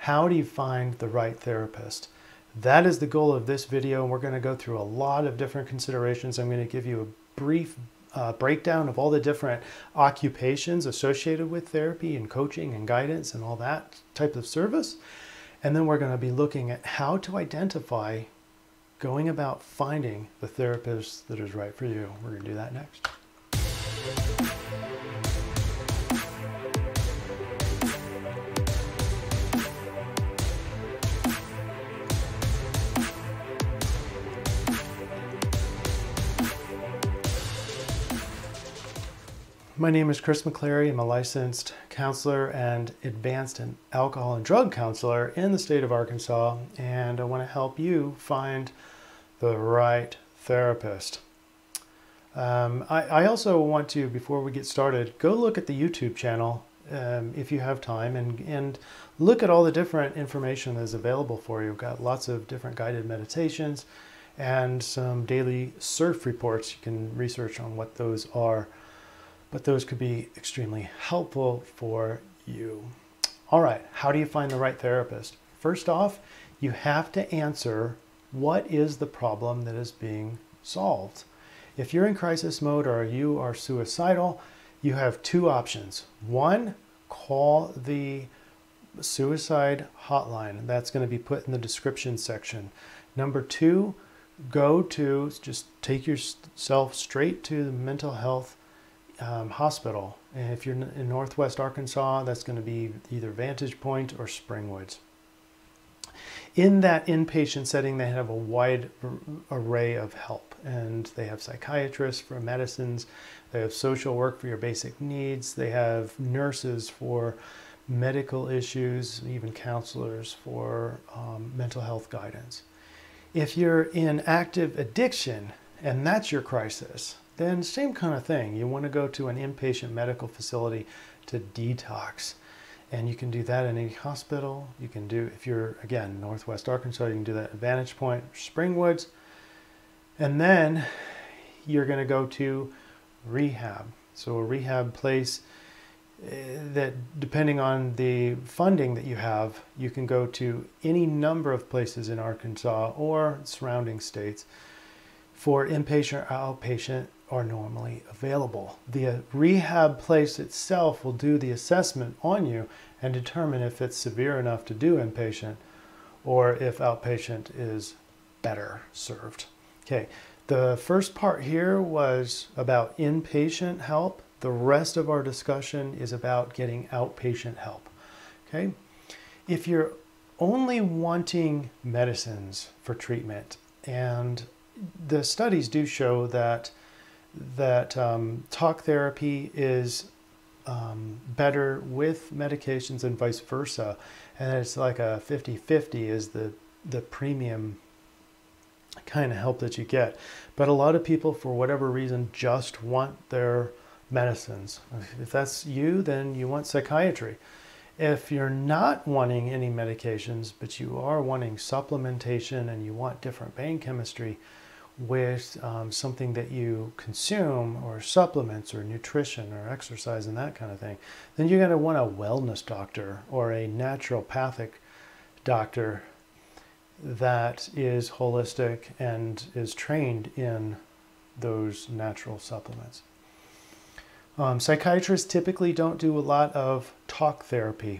How do you find the right therapist? That is the goal of this video, and we're going to go through a lot of different considerations. I'm going to give you a brief breakdown of all the different occupations associated with therapy and coaching and guidance and all that type of service. And then we're going to be looking at how to identify, going about finding the therapist that is right for you. We're going to do that next. My name is Chris McClary. I'm a licensed counselor and advanced and alcohol and drug counselor in the state of Arkansas, and I want to help you find the right therapist. I also want to, before we get started, go look at the YouTube channel if you have time, and look at all the different information that is available for you. We've got lots of different guided meditations and some daily surf reports. You can research on what those are, but those could be extremely helpful for you. All right, how do you find the right therapist? First off, you have to answer, what is the problem that is being solved? If you're in crisis mode or you are suicidal, you have two options. One, call the Suicide Hotline. That's going to be put in the description section. Number two, just take yourself straight to the mental health hospital. And if you're in Northwest Arkansas, that's going to be either Vantage Point or Springwoods. In that inpatient setting, they have a wide array of help, and they have psychiatrists for medicines, they have social work for your basic needs, they have nurses for medical issues, even counselors for mental health guidance. If you're in active addiction and that's your crisis, then same kind of thing. You want to go to an inpatient medical facility to detox. And you can do that in any hospital. You can do, if you're, again, Northwest Arkansas, you can do that at Vantage Point or Springwoods. And then you're going to go to rehab. So a rehab place that, depending on the funding that you have, you can go to any number of places in Arkansas or surrounding states for inpatient or outpatient are normally available. The rehab place itself will do the assessment on you and determine if it's severe enough to do inpatient or if outpatient is better served. Okay, the first part here was about inpatient help. The rest of our discussion is about getting outpatient help. Okay, if you're only wanting medicines for treatment, and the studies do show that talk therapy is better with medications and vice versa, and it's like a 50-50 is the premium kind of help that you get. But a lot of people, for whatever reason, just want their medicines. If that's you, then you want psychiatry. If you're not wanting any medications, but you are wanting supplementation and you want different brain chemistry with something that you consume, or supplements or nutrition or exercise and that kind of thing, then you're going to want a wellness doctor or a naturopathic doctor that is holistic and is trained in those natural supplements. Psychiatrists typically don't do a lot of talk therapy.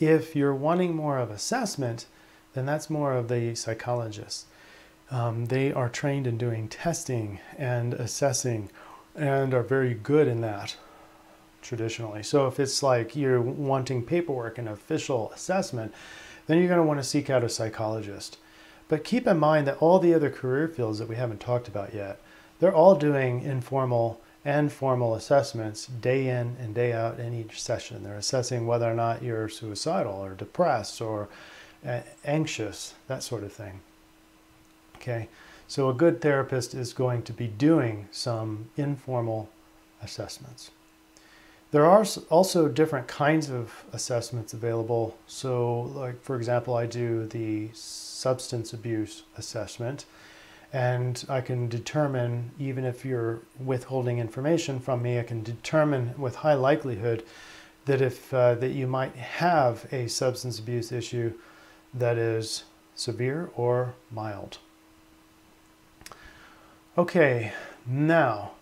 If you're wanting more of assessment, then that's more of the psychologist. They are trained in doing testing and assessing and are very good in that traditionally. So if it's like you're wanting paperwork and official assessment, then you're going to want to seek out a psychologist. But keep in mind that all the other career fields that we haven't talked about yet, they're all doing informal and formal assessments day in and day out in each session. They're assessing whether or not you're suicidal or depressed or anxious, that sort of thing. Okay, so a good therapist is going to be doing some informal assessments. There are also different kinds of assessments available. So, like, for example, I do the substance abuse assessment, and I can determine, even if you're withholding information from me, I can determine with high likelihood that that you might have a substance abuse issue that is severe or mild. Okay, now,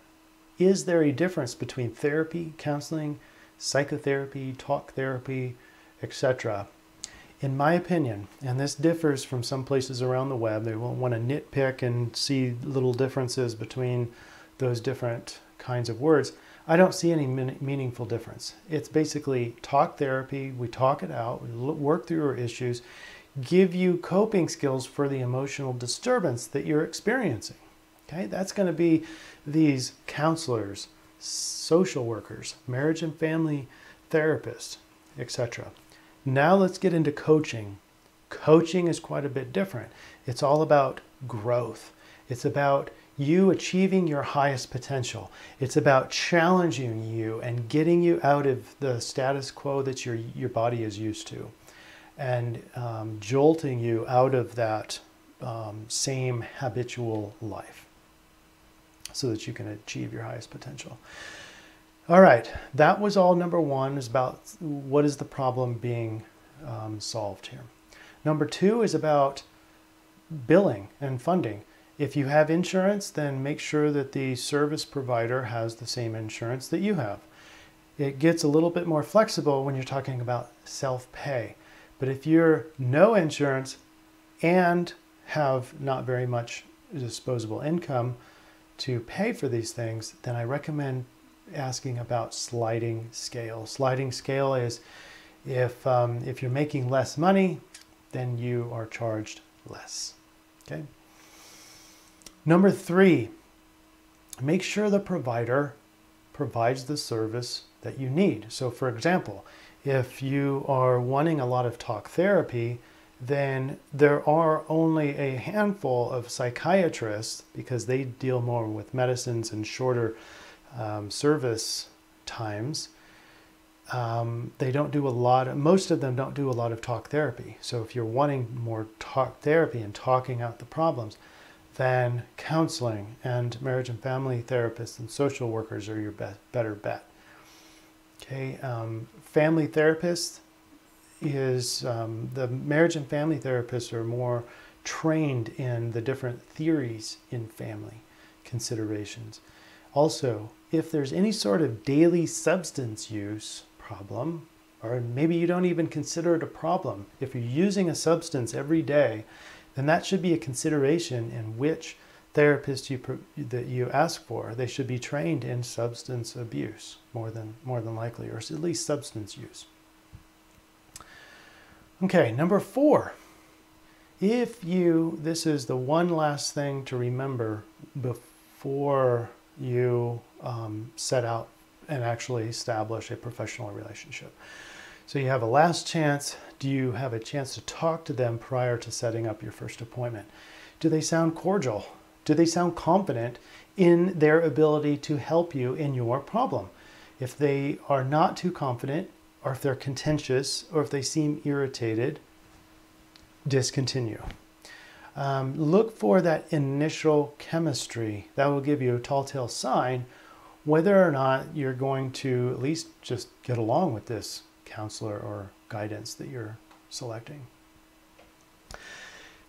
is there a difference between therapy, counseling, psychotherapy, talk therapy, etc.? In my opinion, and this differs from some places around the web, they won't want to nitpick and see little differences between those different kinds of words. I don't see any meaningful difference. It's basically talk therapy. We talk it out, we work through our issues, give you coping skills for the emotional disturbance that you're experiencing. Okay, that's going to be these counselors, social workers, marriage and family therapists, etc. Now let's get into coaching. Coaching is quite a bit different. It's all about growth. It's about you achieving your highest potential. It's about challenging you and getting you out of the status quo that your body is used to, and jolting you out of that same habitual life, so that you can achieve your highest potential. All right, that was all number one, is about what is the problem being solved here. Number two is about billing and funding. If you have insurance, then make sure that the service provider has the same insurance that you have. It gets a little bit more flexible when you're talking about self-pay. But if you're no insurance and have not very much disposable income to pay for these things, then I recommend asking about sliding scale. Sliding scale is if you're making less money, then you are charged less. Okay. Number three, make sure the provider provides the service that you need. So for example, if you are wanting a lot of talk therapy, then there are only a handful of psychiatrists, because they deal more with medicines and shorter service times. They don't do a lot, most of them don't do a lot of talk therapy. So if you're wanting more talk therapy and talking out the problems, then counseling and marriage and family therapists and social workers are your better bet. Okay, family therapists is, the marriage and family therapists are more trained in the different theories in family considerations. Also, if there's any sort of daily substance use problem, or maybe you don't even consider it a problem, if you're using a substance every day, then that should be a consideration in which therapist that you ask for. They should be trained in substance abuse, more than likely, or at least substance use. Okay, number four. This is the one last thing to remember before you set out and actually establish a professional relationship. So you have a last chance. Do you have a chance to talk to them prior to setting up your first appointment? Do they sound cordial? Do they sound confident in their ability to help you in your problem? If they are not too confident, or if they're contentious, or if they seem irritated, discontinue. Look for that initial chemistry. That will give you a telltale sign whether or not you're going to at least just get along with this counselor or guidance that you're selecting.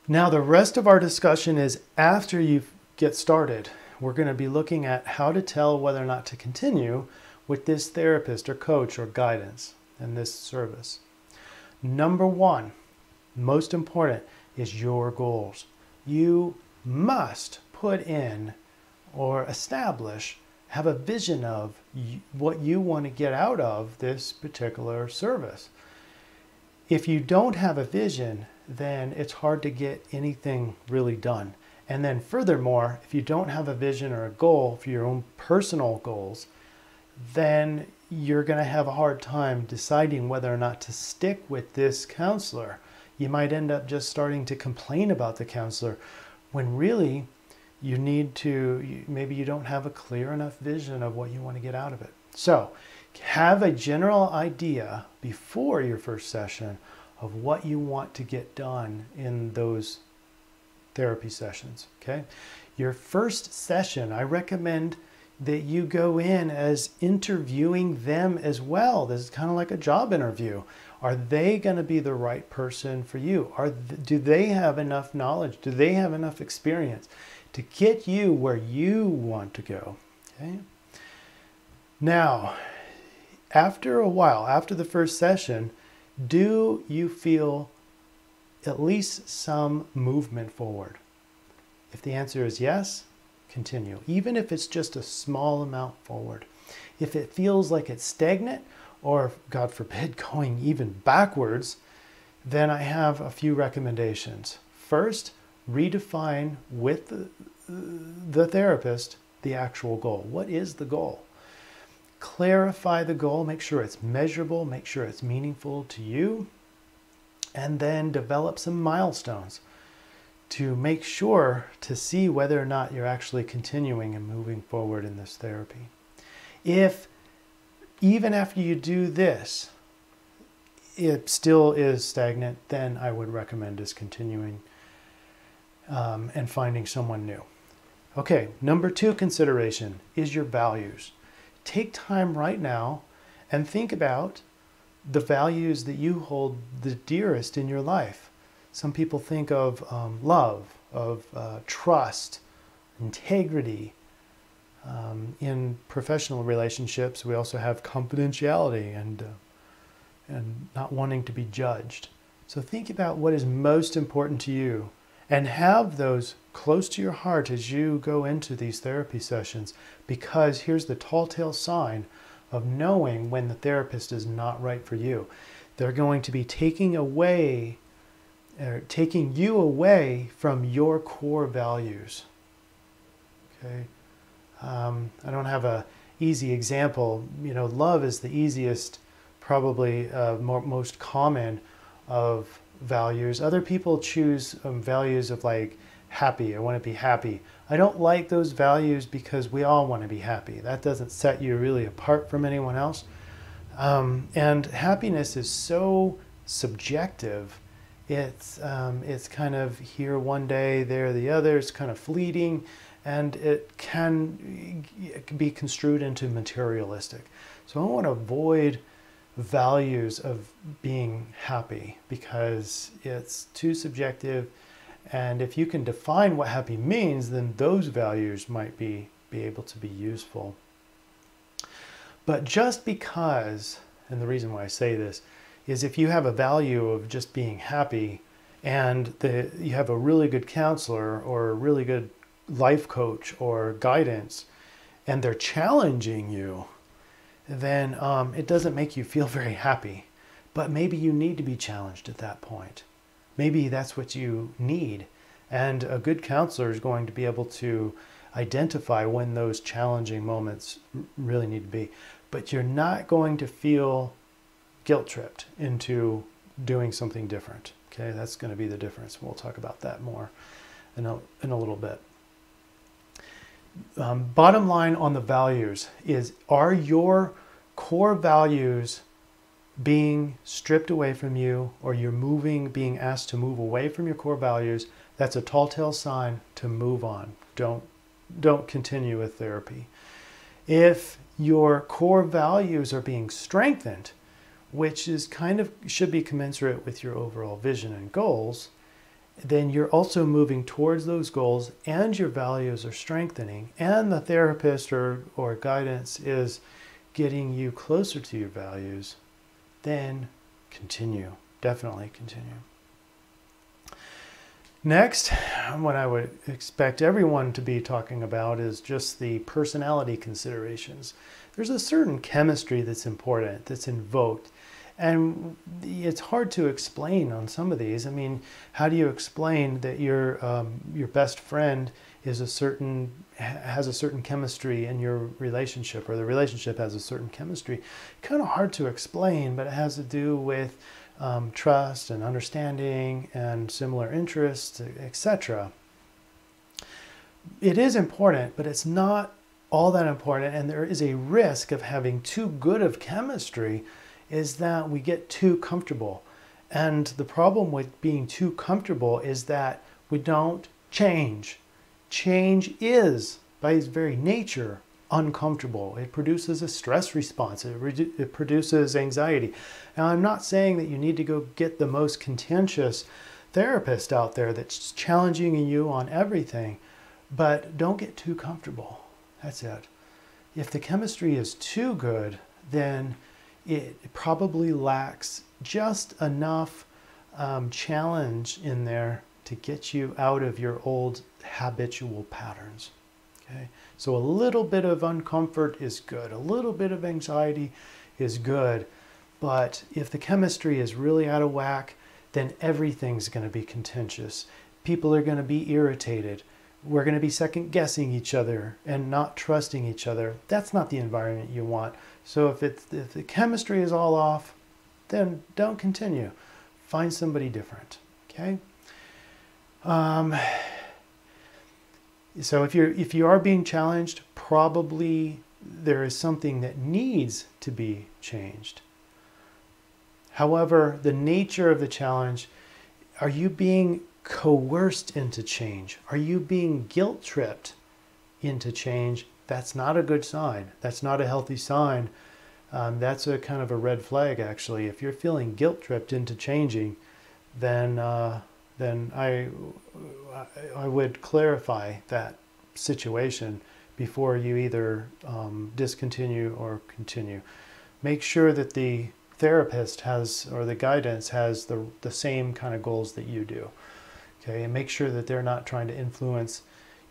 Now, the rest of our discussion is after you get started. We're going to be looking at how to tell whether or not to continue with this therapist or coach or guidance in this service. Number one, most important, is your goals. You must put in or establish, have a vision of what you want to get out of this particular service. If you don't have a vision, then it's hard to get anything really done. And then furthermore, if you don't have a vision or a goal for your own personal goals, then you're going to have a hard time deciding whether or not to stick with this counselor. You might end up just starting to complain about the counselor when really you need to, maybe you don't have a clear enough vision of what you want to get out of it. So have a general idea before your first session of what you want to get done in those therapy sessions, okay? Your first session, I recommend that you go in as interviewing them as well. This is kind of like a job interview. Are they going to be the right person for you? Do they have enough knowledge? Do they have enough experience to get you where you want to go? Okay. Now, after a while, after the first session, do you feel at least some movement forward? If the answer is yes, continue, even if it's just a small amount forward. If it feels like it's stagnant, or God forbid, going even backwards, then I have a few recommendations. First, redefine with the therapist the actual goal. What is the goal? Clarify the goal, make sure it's measurable, make sure it's meaningful to you, and then develop some milestones to make sure to see whether or not you're actually continuing and moving forward in this therapy. If even after you do this, it still is stagnant, then I would recommend discontinuing and finding someone new. Okay, number 2 consideration is your values. Take time right now and think about the values that you hold the dearest in your life. Some people think of love, of trust, integrity. In professional relationships, we also have confidentiality and not wanting to be judged. So think about what is most important to you and have those close to your heart as you go into these therapy sessions, because here's the tall tale sign of knowing when the therapist is not right for you. They're going to be taking you away from your core values. Okay. I don't have an easy example. You know, love is the easiest, probably most common of values. Other people choose values of like happy. I want to be happy. I don't like those values because we all want to be happy. That doesn't set you really apart from anyone else. And happiness is so subjective. It's kind of here one day, there the other. It's kind of fleeting. And it can be construed into materialistic. So I want to avoid values of being happy because it's too subjective. And if you can define what happy means, then those values might be able to be useful. But just because, and the reason why I say this, is if you have a value of just being happy and you have a really good counselor or a really good life coach or guidance, and they're challenging you, then it doesn't make you feel very happy. But maybe you need to be challenged at that point. Maybe that's what you need. And a good counselor is going to be able to identify when those challenging moments really need to be. But you're not going to feel guilt-tripped into doing something different. Okay, that's going to be the difference. We'll talk about that more in a little bit. Bottom line on the values is, are your core values being stripped away from you, or you're being asked to move away from your core values? That's a tall tale sign to move on. Don't continue with therapy. If your core values are being strengthened, which is should be commensurate with your overall vision and goals, then you're also moving towards those goals and your values are strengthening, and the therapist or guidance is getting you closer to your values, then continue. Definitely continue. Next, what I would expect everyone to be talking about is just the personality considerations. There's a certain chemistry that's important, that's invoked. And it's hard to explain on some of these. I mean, how do you explain that your best friend has a certain chemistry in your relationship, or the relationship has a certain chemistry? Kind of hard to explain, but it has to do with trust and understanding and similar interests, etc. It is important, but it's not all that important, and there is a risk of having too good of chemistry, is that we get too comfortable. And the problem with being too comfortable is that we don't change. Change is, by its very nature, uncomfortable. It produces a stress response. It produces anxiety. Now, I'm not saying that you need to go get the most contentious therapist out there that's challenging you on everything, but don't get too comfortable. That's it. If the chemistry is too good, then it probably lacks just enough challenge in there to get you out of your old habitual patterns. Okay, so a little bit of uncomfort is good. A little bit of anxiety is good. But if the chemistry is really out of whack, then everything's going to be contentious. People are going to be irritated. We're going to be second guessing each other and not trusting each other. That's not the environment you want. So if the chemistry is all off, then don't continue. Find somebody different. Okay. So if you are being challenged, probably there is something that needs to be changed. However, the nature of the challenge, are you being coerced into change? Are you being guilt tripped into change? That's not a good sign. That's not a healthy sign. That's a kind of a red flag, actually. If you're feeling guilt tripped into changing, then I would clarify that situation before you either discontinue or continue. Make sure that the therapist has, or the guidance has the same kind of goals that you do. Okay, and make sure that they're not trying to influence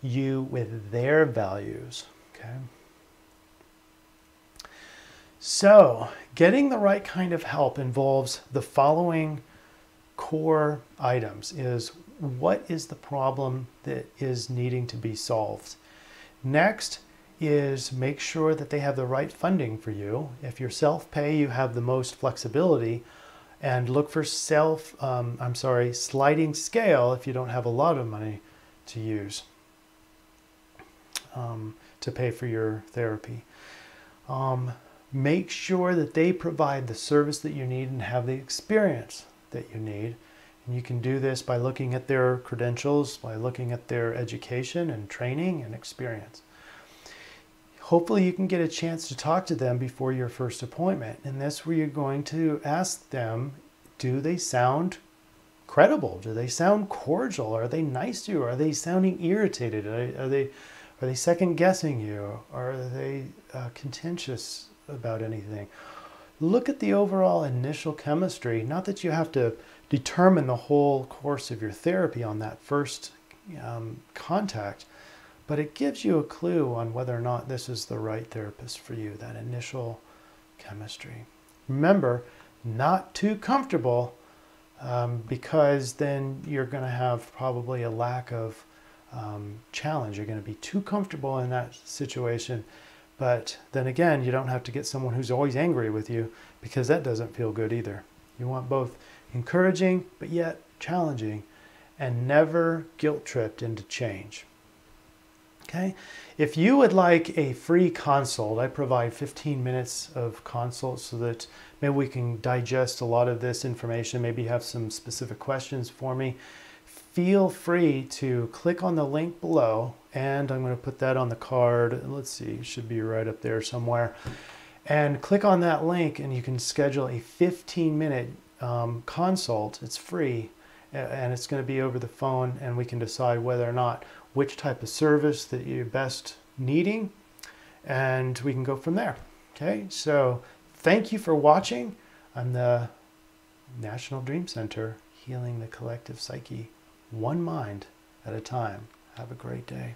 you with their values. Okay. So, getting the right kind of help involves the following core items. Is what is the problem that is needing to be solved? Next is make sure that they have the right funding for you. If you're self-pay, you have the most flexibility, and look for sliding scale if you don't have a lot of money to use to pay for your therapy. Make sure that they provide the service that you need and have the experience that you need. And you can do this by looking at their credentials, by looking at their education and training and experience. Hopefully you can get a chance to talk to them before your first appointment. And that's where you're going to ask them, do they sound credible? Do they sound cordial? Are they nice to you? Are they sounding irritated? Are they second guessing you? Are they contentious about anything? Look at the overall initial chemistry. Not that you have to determine the whole course of your therapy on that first contact, but it gives you a clue on whether or not this is the right therapist for you, that initial chemistry. Remember, not too comfortable, because then you're going to have probably a lack of challenge. You're going to be too comfortable in that situation. But then again, you don't have to get someone who's always angry with you, because that doesn't feel good either. You want both encouraging, but yet challenging, and never guilt-tripped into change. Okay? If you would like a free consult, I provide 15 minutes of consult so that maybe we can digest a lot of this information, maybe have some specific questions for me. Feel free to click on the link below, and I'm going to put that on the card. Let's see, it should be right up there somewhere. And click on that link and you can schedule a 15-minute consult. It's free, and it's going to be over the phone, and we can decide whether or not which type of service that you're best needing, and we can go from there. Okay, so thank you for watching. I'm the National Dream Center, healing the collective psyche, one mind at a time. Have a great day.